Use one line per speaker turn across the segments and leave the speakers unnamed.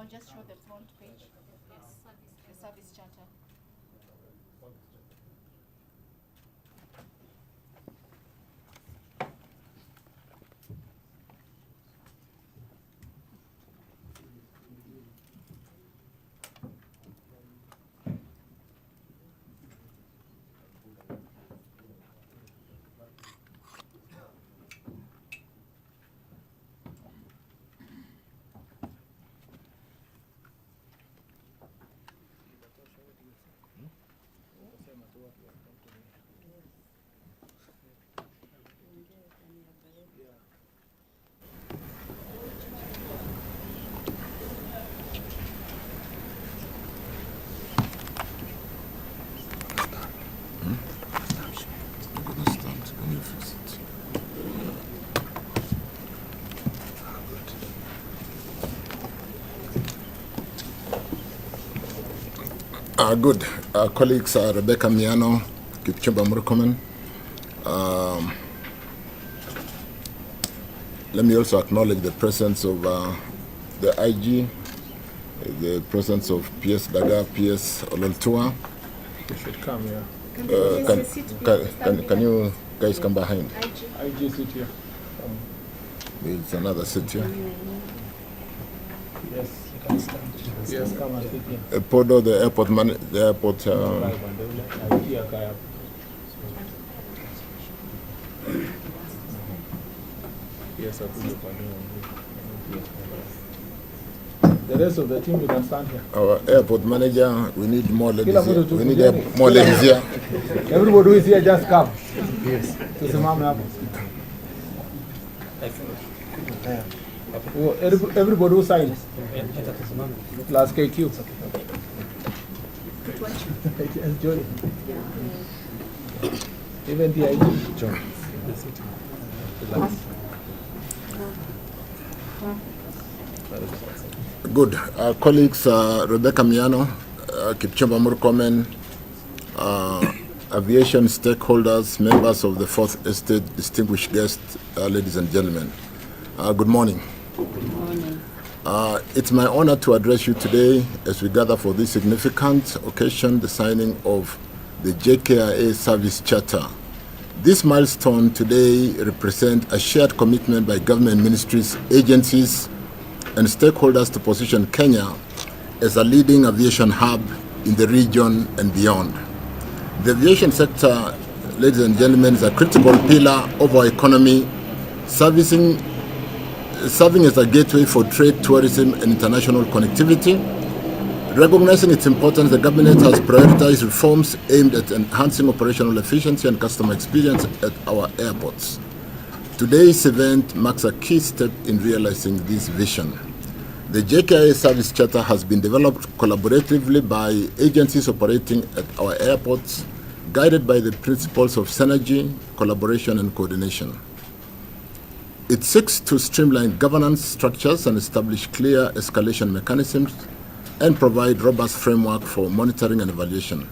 I'll just show the front page. Yes, the service charter.
Good. Our colleagues are Rebecca Miano, Kipchumba Murkomen. Let me also acknowledge the presence of the IG, the presence of PS Daga, PS Ololtua.
They should come here.
Can you guys come behind?
IG sit here.
There's another seat here.
Yes, you can stand. Yes, come and sit here.
Podo, the airport
Yes, I put the rest of the team, you can stand here.
Our airport manager, we need more ladies here. We need more ladies here.
Everybody who is here, just come. Yes. To the Mama. Everybody who signs. Plus KQ. Enjoy. Even the ID. John.
Good. Our colleagues, Rebecca Miano, Kipchumba Murkomen, aviation stakeholders, members of the Fourth Estate, distinguished guests, ladies and gentlemen. Good morning.
Good morning.
It's my honor to address you today as we gather for this significant occasion, the signing of the JKIA Service Charter. This milestone today represents a shared commitment by government ministries, agencies, and stakeholders to position Kenya as a leading aviation hub in the region and beyond. The aviation sector, ladies and gentlemen, is a critical pillar of our economy, serving as a gateway for trade, tourism, and international connectivity. Recognizing its importance, the government has prioritized reforms aimed at enhancing operational efficiency and customer experience at our airports. Today's event marks a key step in realizing this vision. The JKIA Service Charter has been developed collaboratively by agencies operating at our airports, guided by the principles of synergy, collaboration, and coordination. It seeks to streamline governance structures and establish clear escalation mechanisms and provide robust framework for monitoring and evaluation.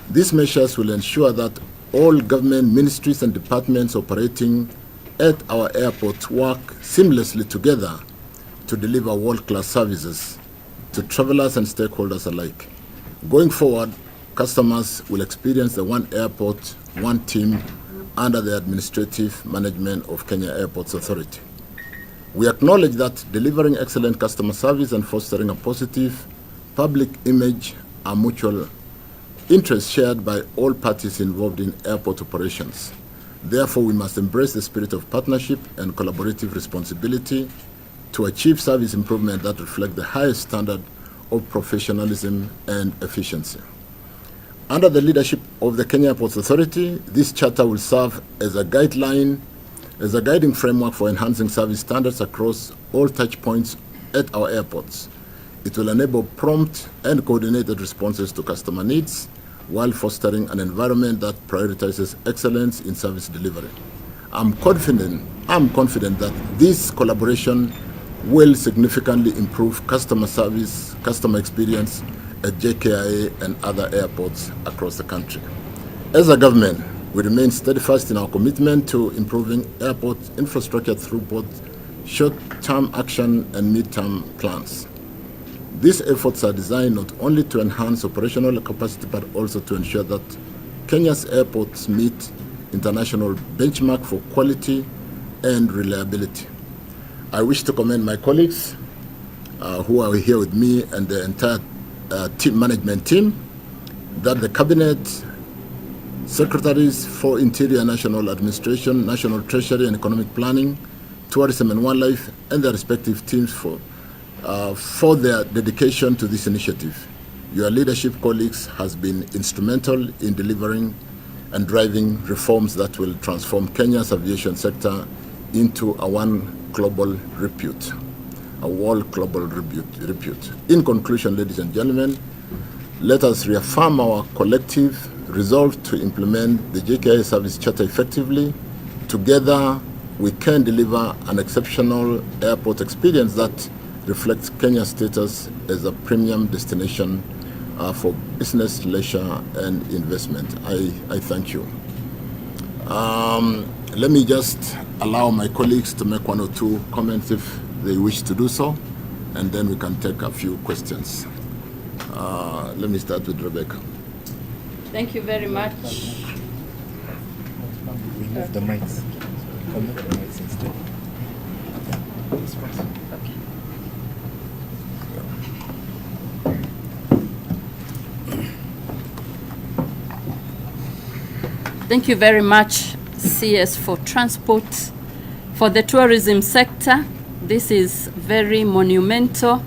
These measures will ensure that all government ministries and departments operating at our airports work seamlessly together to deliver world-class services to travelers and stakeholders alike. Going forward, customers will experience the one airport, one team under the administrative management of Kenya Airports Authority. We acknowledge that delivering excellent customer service and fostering a positive public image are mutual interests shared by all parties involved in airport operations. Therefore, we must embrace the spirit of partnership and collaborative responsibility to achieve service improvement that reflect the highest standard of professionalism and efficiency. Under the leadership of the Kenya Airports Authority, this charter will serve as a guideline, as a guiding framework for enhancing service standards across all touch points at our airports. It will enable prompt and coordinated responses to customer needs while fostering an environment that prioritizes excellence in service delivery. I'm confident that this collaboration will significantly improve customer service, customer experience at JKIA and other airports across the country. As a government, we remain steadfast in our commitment to improving airport infrastructure through both short-term action and mid-term plans. These efforts are designed not only to enhance operational capacity but also to ensure that Kenya's airports meet international benchmark for quality and reliability. I wish to commend my colleagues who are here with me and the entire management team, that the Cabinet, Secretaries for Interior, National Administration, National Treasury and Economic Planning, Tourism and Wildlife, and their respective teams for their dedication to this initiative. Your leadership, colleagues, has been instrumental in delivering and driving reforms that will transform Kenya's aviation sector into a world global repute. In conclusion, ladies and gentlemen, let us reaffirm our collective resolve to implement the JKIA Service Charter effectively. Together, we can deliver an exceptional airport experience that reflects Kenya's status as a premium destination for business, leisure, and investment. I thank you. Let me just allow my colleagues to make one or two comments if they wish to do so, and then we can take a few questions. Let me start with Rebecca.
Thank you very much.
We move the mics. Come move the mics instead.
Okay. Thank you very much, CS, for transport. For the tourism sector, this is very monumental.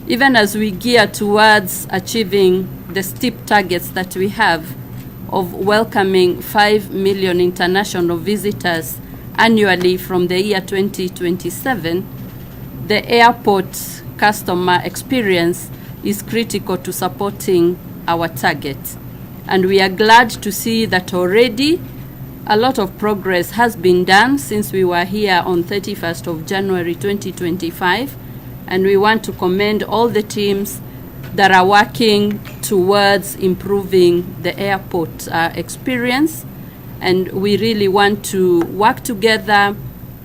Even as we gear towards achieving the steep targets that we have of welcoming 5 million international visitors annually from the year 2027, the airport customer experience is critical to supporting our target. And we are glad to see that already a lot of progress has been done since we were here on 31st of January 2025. And we want to commend all the teams that are working towards improving the airport experience. And we really want to work together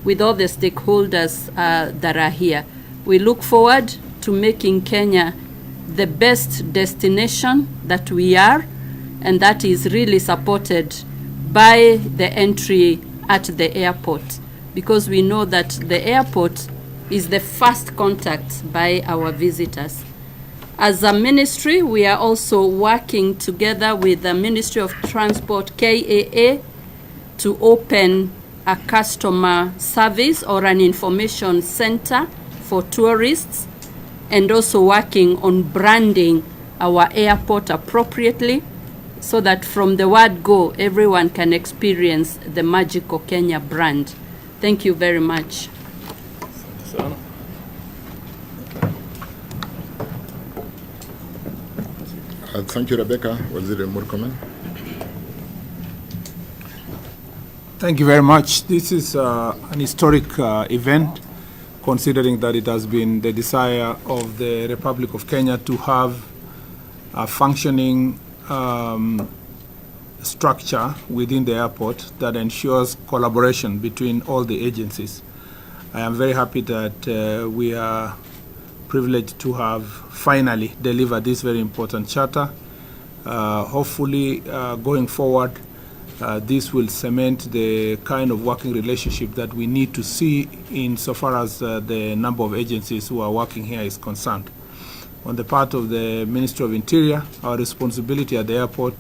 with all the stakeholders that are here. We look forward to making Kenya the best destination that we are, and that is really supported by the entry at the airport, because we know that the airport is the first contact by our visitors. As a ministry, we are also working together with the Ministry of Transport, KIA, to open a customer service or an information center for tourists, and also working on branding our airport appropriately so that from the word go, everyone can experience the magical Kenya brand. Thank you very much.
Thank you, Rebecca. Was there more comment?
Thank you very much. This is an historic event, considering that it has been the desire of the Republic of Kenya to have a functioning structure within the airport that ensures collaboration between all the agencies. I am very happy that we are privileged to have finally delivered this very important charter. Hopefully, going forward, this will cement the kind of working relationship that we need to see insofar as the number of agencies who are working here is concerned. On the part of the Ministry of Interior, our responsibility at the airport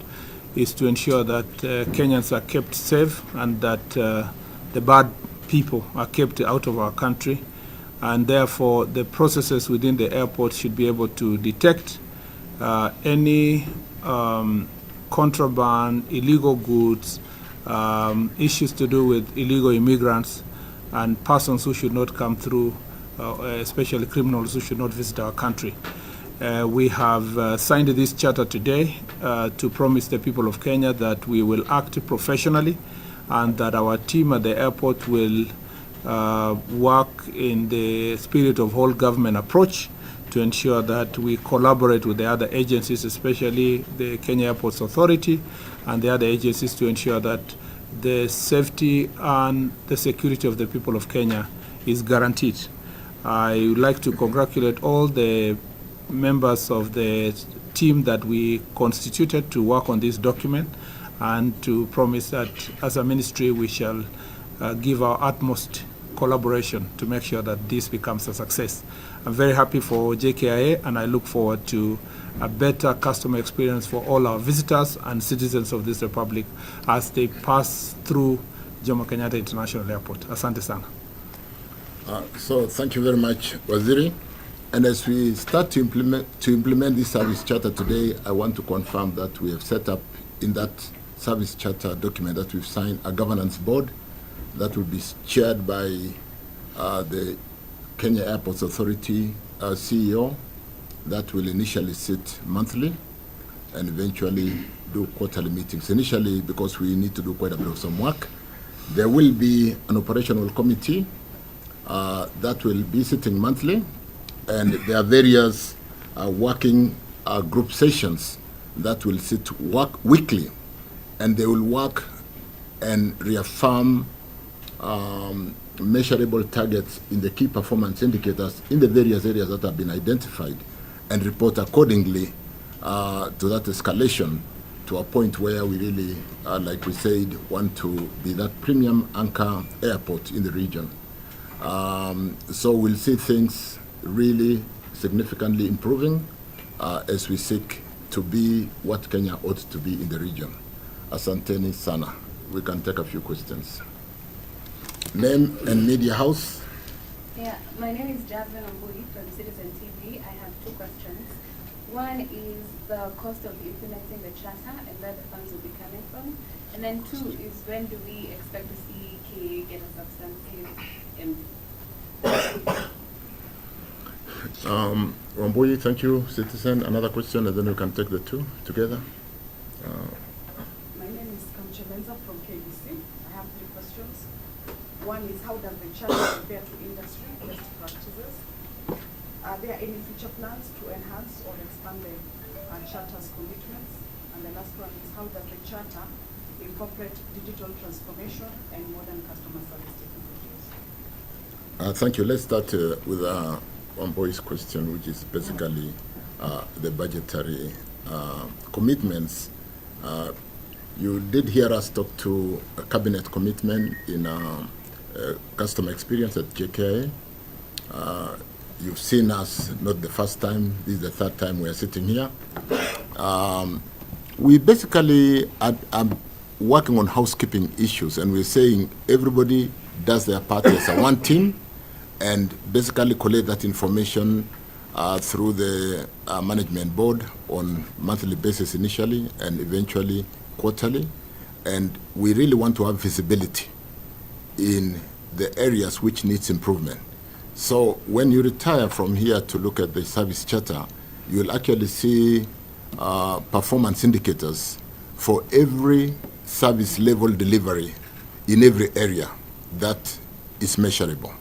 is to ensure that Kenyans are kept safe and that the bad people are kept out of our country. And therefore, the processes within the airport should be able to detect any contraband, illegal goods, issues to do with illegal immigrants, and persons who should not come through, especially criminals who should not visit our country. We have signed this charter today to promise the people of Kenya that we will act professionally and that our team at the airport will work in the spirit of whole government approach to ensure that we collaborate with the other agencies, especially the Kenya Airports Authority and the other agencies, to ensure that the safety and the security of the people of Kenya is guaranteed. I would like to congratulate all the members of the team that we constituted to work on this document, and to promise that as a ministry we shall give our utmost collaboration to make sure that this becomes a success. I'm very happy for JKIA, and I look forward to a better customer experience for all our visitors and citizens of this republic as they pass through Jomo Kenyatta International Airport. Asante sana.
So thank you very much, Waziri. And as we start to implement this service charter today, I want to confirm that we have set up in that service charter document that we've signed a governance board that will be chaired by the Kenya Airports Authority CEO that will initially sit monthly and eventually do quarterly meetings. Initially, because we need to do quite a bit of some work, there will be an operational committee that will be sitting monthly, and there are various working group sessions that will work weekly, and they will work and reaffirm measurable targets in the key performance indicators in the various areas that have been identified, and report accordingly to that escalation to a point where we really, like we said, want to be that premium anchor airport in the region. So we'll see things really significantly improving as we seek to be what Kenya ought to be in the region. Asanteni sana. We can take a few questions. Name and media house.
Yeah, my name is Jasmine Ambui from Citizen TV. I have two questions. One is the cost of implementing the charter and where the funds will be coming from. And then two is when do we expect to see KIA get a substantive
Wambui, thank you. Citizen, another question, and then we can take the two together.
My name is Kamchelenza from KBC. I have three questions. One is, how does the charter compare to industry best practices? Are there any future plans to enhance or expand the charter's commitments? And the last one is, how does the charter incorporate digital transformation and modern customer service technologies?
Thank you. Let's start with Wambui's question, which is basically the budgetary commitments. You did hear us talk to a cabinet commitment in customer experience at JKIA. You've seen us, not the first time, this is the third time we are sitting here. We basically are working on housekeeping issues, and we're saying everybody does their part as a one team, and basically collect that information through the management board on monthly basis initially, and eventually quarterly. And we really want to have visibility in the areas which needs improvement. So when you retire from here to look at the service charter, you will actually see performance indicators for every service level delivery in every area that is measurable.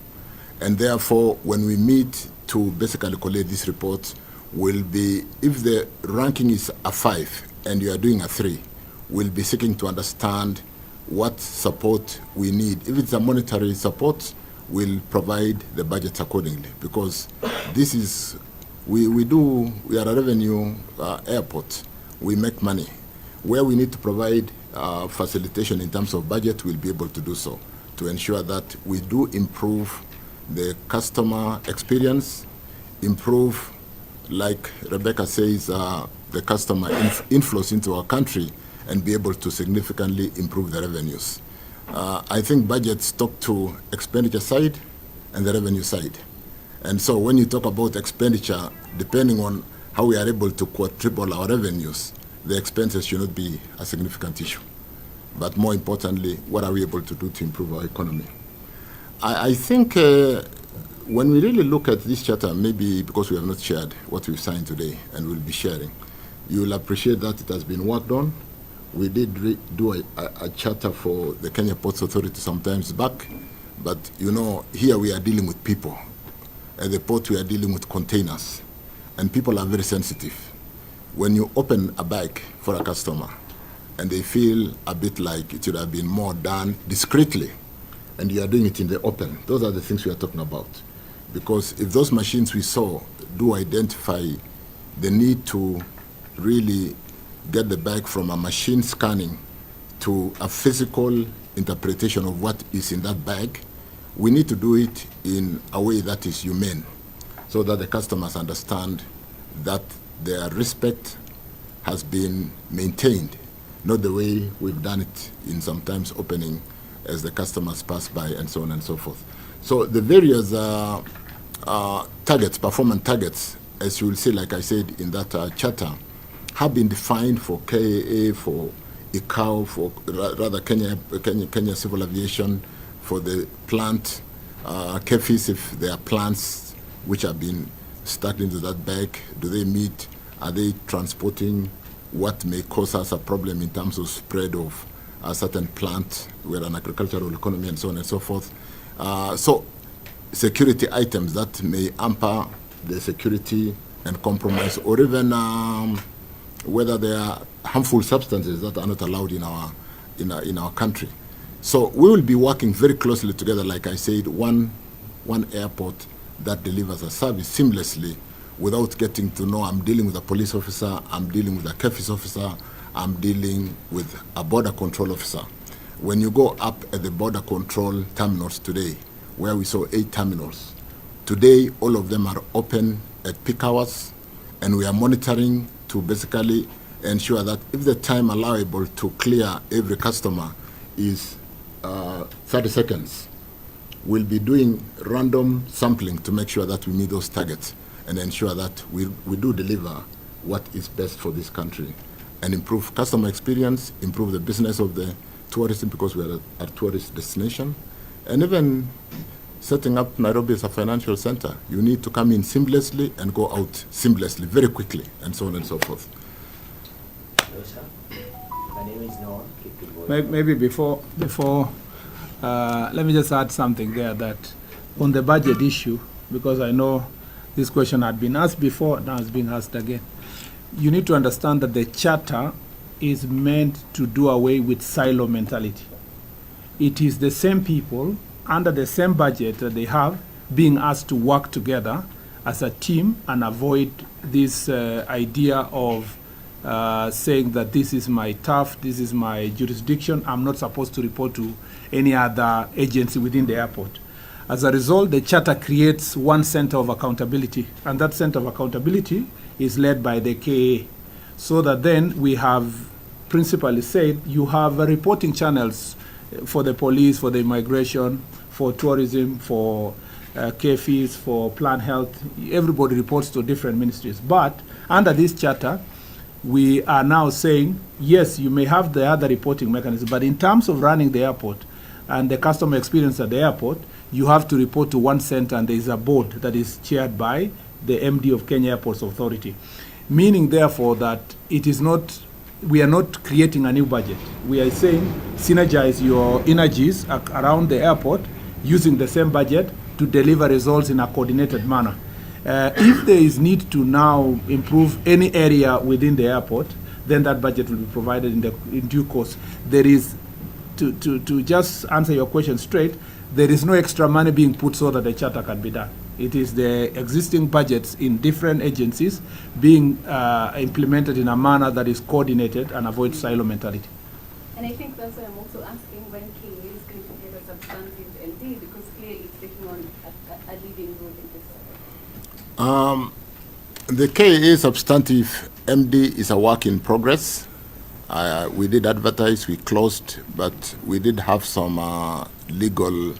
And therefore, when we meet to basically collect this report, will be, if the ranking is a 5 and you are doing a 3, we'll be seeking to understand what support we need. If it's a monetary support, we'll provide the budget accordingly, because this is, we are a revenue airport. We make money. Where we need to provide facilitation in terms of budget, we'll be able to do so to ensure that we do improve the customer experience, improve, like Rebecca says, the customer inflows into our country, and be able to significantly improve the revenues. I think budgets talk to expenditure side and the revenue side. And so when you talk about expenditure, depending on how we are able to quadruple our revenues, the expenses should not be a significant issue. But more importantly, what are we able to do to improve our economy? I think when we really look at this charter, maybe because we have not shared what we've signed today and we'll be sharing, you will appreciate that it has been worked on. We did do a charter for the Kenya Ports Authority sometimes back, but you know, here we are dealing with people. At the port we are dealing with containers, and people are very sensitive. When you open a bag for a customer and they feel a bit like it should have been more done discreetly, and you are doing it in the open, those are the things we are talking about. Because if those machines we saw do identify the need to really get the bag from a machine scanning to a physical interpretation of what is in that bag, we need to do it in a way that is humane, so that the customers understand that their respect has been maintained, not the way we've done it in sometimes opening as the customers pass by and so on and so forth. So the various targets, performance targets, as you will see, like I said in that charter, have been defined for KIA, for ICAO, for rather Kenya Civil Aviation, for the plant, KEFIS, if there are plants which have been stuck into that bag, do they meet, are they transporting what may cause us a problem in terms of spread of a certain plant, we're an agricultural economy and so on and so forth. So security items that may hamper the security and compromise, or even whether there are harmful substances that are not allowed in our country. So we will be working very closely together, like I said, one airport that delivers a service seamlessly without getting to know I'm dealing with a police officer, I'm dealing with a KEFIS officer, I'm dealing with a border control officer. When you go up at the border control terminals today, where we saw 8 terminals, today all of them are open at peak hours, and we are monitoring to basically ensure that if the time allowable to clear every customer is 30 seconds, we'll be doing random sampling to make sure that we meet those targets and ensure that we do deliver what is best for this country and improve customer experience, improve the business of the tourism, because we are a tourist destination, and even setting up Nairobi as a financial center. You need to come in seamlessly and go out seamlessly, very quickly, and so on and so forth.
Hello, sir. My name is Noah.
Maybe before let me just add something there, that on the budget issue, because I know this question had been asked before, now it's being asked again. You need to understand that the charter is meant to do away with silo mentality. It is the same people under the same budget that they have being asked to work together as a team and avoid this idea of saying that this is my turf, this is my jurisdiction, I'm not supposed to report to any other agency within the airport. As a result, the charter creates one center of accountability, and that center of accountability is led by the KA. So that then we have principally said you have reporting channels for the police, for the immigration, for tourism, for KFIS, for plant health. Everybody reports to different ministries. But under this charter, we are now saying, yes, you may have the other reporting mechanism, but in terms of running the airport and the customer experience at the airport, you have to report to one center, and there is a board that is chaired by the MD of Kenya Airports Authority. Meaning, therefore, that it is not, we are not creating a new budget. We are saying synergize your energies around the airport using the same budget to deliver results in a coordinated manner. If there is need to now improve any area within the airport, then that budget will be provided in due course. There is, to just answer your question straight, there is no extra money being put so that the charter can be done. It is the existing budgets in different agencies being implemented in a manner that is coordinated and avoids silo mentality.
And I think that's why I'm also asking when KIA is going to get a substantive LD, because KIA is taking on a leading role in this.
The KIA substantive MD is a work in progress. We did advertise, we closed, but we did have some legal,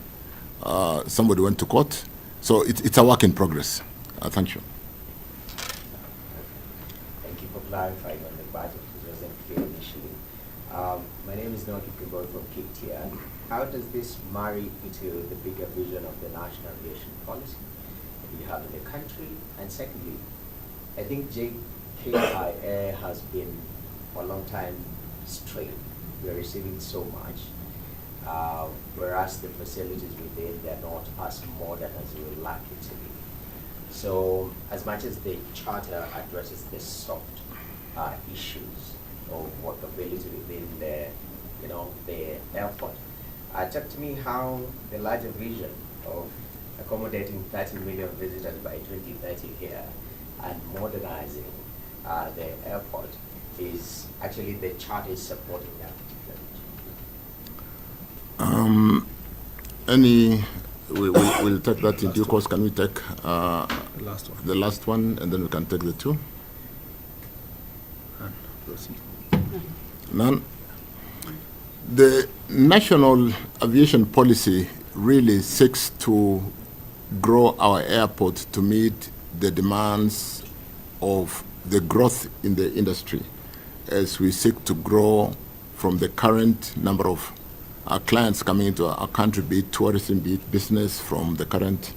somebody went to court. So it's a work in progress. Thank you.
Thank you for clarifying on the budget, which wasn't clear initially. My name is Noah from JKIA. How does this marry into the bigger vision of the national aviation policy that you have in the country? And secondly, I think JKIA has been for a long time straight. We are receiving so much. Whereas the facilities within, they're not as modern as we would like it to be. So as much as the charter addresses the soft issues of workability within the, the airport, talk to me how the larger vision of accommodating 30 million visitors by 2030 here and modernizing the airport is actually the charter is supporting that particular
region? We'll take that in due course. Can we take
Last one.
the last one, and then we can take the two? None. The national aviation policy really seeks to grow our airport to meet the demands of the growth in the industry, as we seek to grow from the current number of our clients coming into our country, be it tourism, be it business, from the current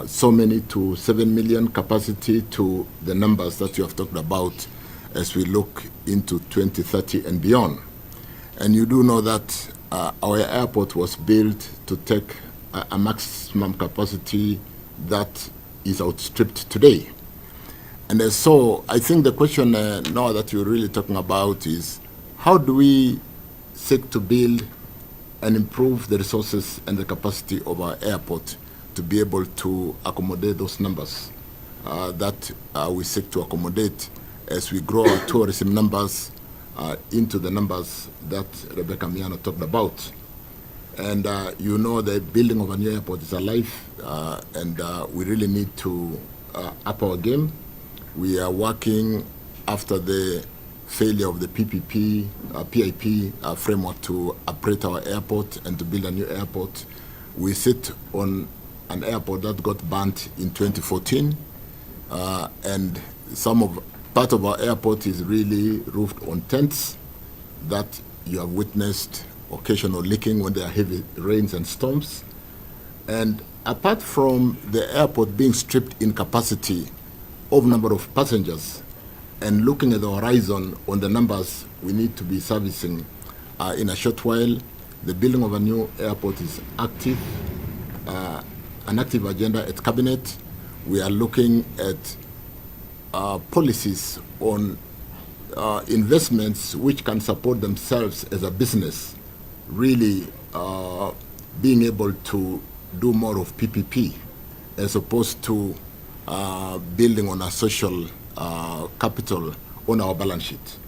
so many to 7 million capacity to the numbers that you have talked about as we look into 2030 and beyond. And you do know that our airport was built to take a maximum capacity that is outstripped today. And so I think the question now that you're really talking about is, how do we seek to build and improve the resources and the capacity of our airport to be able to accommodate those numbers that we seek to accommodate as we grow our tourism numbers into the numbers that Rebecca Miano talked about. And you know, the building of a new airport is alive, and we really need to up our game. We are working after the failure of the PIP framework to operate our airport and to build a new airport. We sit on an airport that got burnt in 2014, and part of our airport is really roofed on tents that you have witnessed occasional leaking when there are heavy rains and storms. And apart from the airport being stripped in capacity of number of passengers, and looking at the horizon on the numbers we need to be servicing in a short while, the building of a new airport is active, an active agenda at Cabinet. We are looking at policies on investments which can support themselves as a business, really being able to do more of PPP as opposed to building on a social capital on our balance sheet.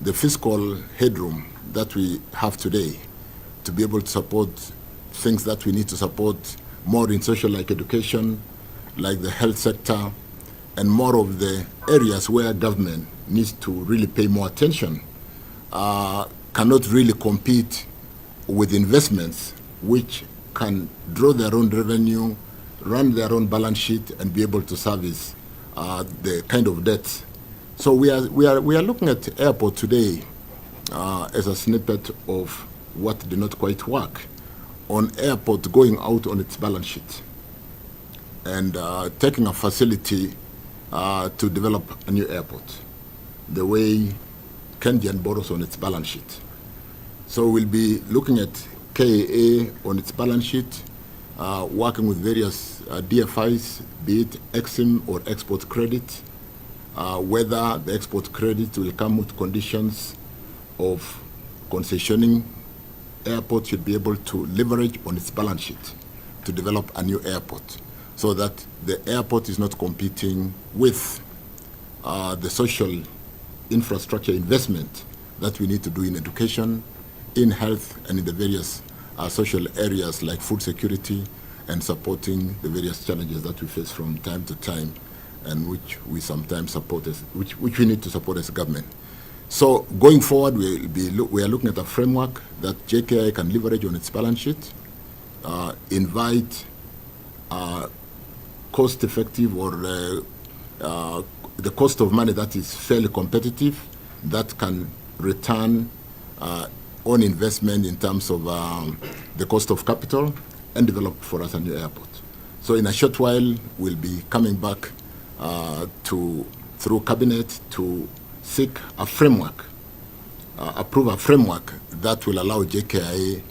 The fiscal headroom that we have today to be able to support things that we need to support more in social, like education, like the health sector, and more of the areas where government needs to really pay more attention, cannot really compete with investments which can draw their own revenue, run their own balance sheet, and be able to service the kind of debt. So we are looking at airport today as a snippet of what did not quite work on airport going out on its balance sheet and taking a facility to develop a new airport, the way Kenyan borrows on its balance sheet. So we'll be looking at KIA on its balance sheet, working with various DFIs, be it EXIM or export credit, whether the export credit will come with conditions of concessioning. Airport should be able to leverage on its balance sheet to develop a new airport, so that the airport is not competing with the social infrastructure investment that we need to do in education, in health, and in the various social areas like food security and supporting the various challenges that we face from time to time, and which we sometimes support which we need to support as a government. So going forward, we are looking at a framework that JKIA can leverage on its balance sheet, invite cost-effective or the cost of money that is fairly competitive, that can return on investment in terms of the cost of capital, and develop for us a new airport. So in a short while, we'll be coming back through Cabinet to seek a framework, approve a framework that will allow JKIA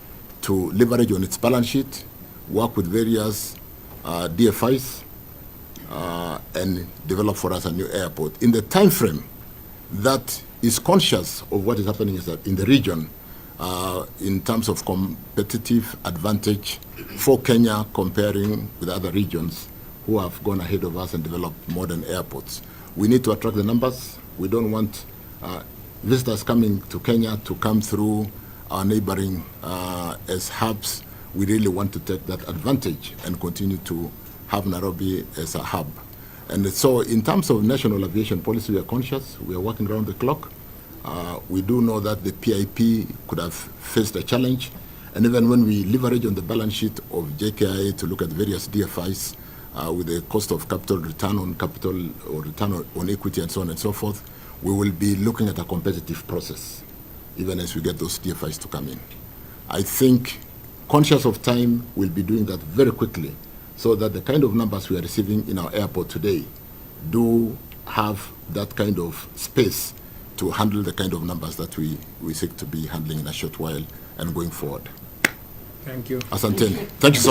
to leverage on its balance sheet, work with various DFIs, and develop for us a new airport in the time frame that is conscious of what is happening in the region in terms of competitive advantage for Kenya comparing with other regions who have gone ahead of us and developed modern airports. We need to attract the numbers. We don't want visitors coming to Kenya to come through our neighboring as hubs. We really want to take that advantage and continue to have Nairobi as a hub. And so in terms of national aviation policy, we are conscious. We are working around the clock. We do know that the PIP could have faced a challenge. And even when we leverage on the balance sheet of JKIA to look at various DFIs with the cost of capital, return on capital, or return on equity, and so on and so forth, we will be looking at a competitive process, even as we get those DFIs to come in. I think, conscious of time, we'll be doing that very quickly, so that the kind of numbers we are receiving in our airport today do have that kind of space to handle the kind of numbers that we seek to be handling in a short while and going forward.
Thank you.
Asanteni. Thank you so much.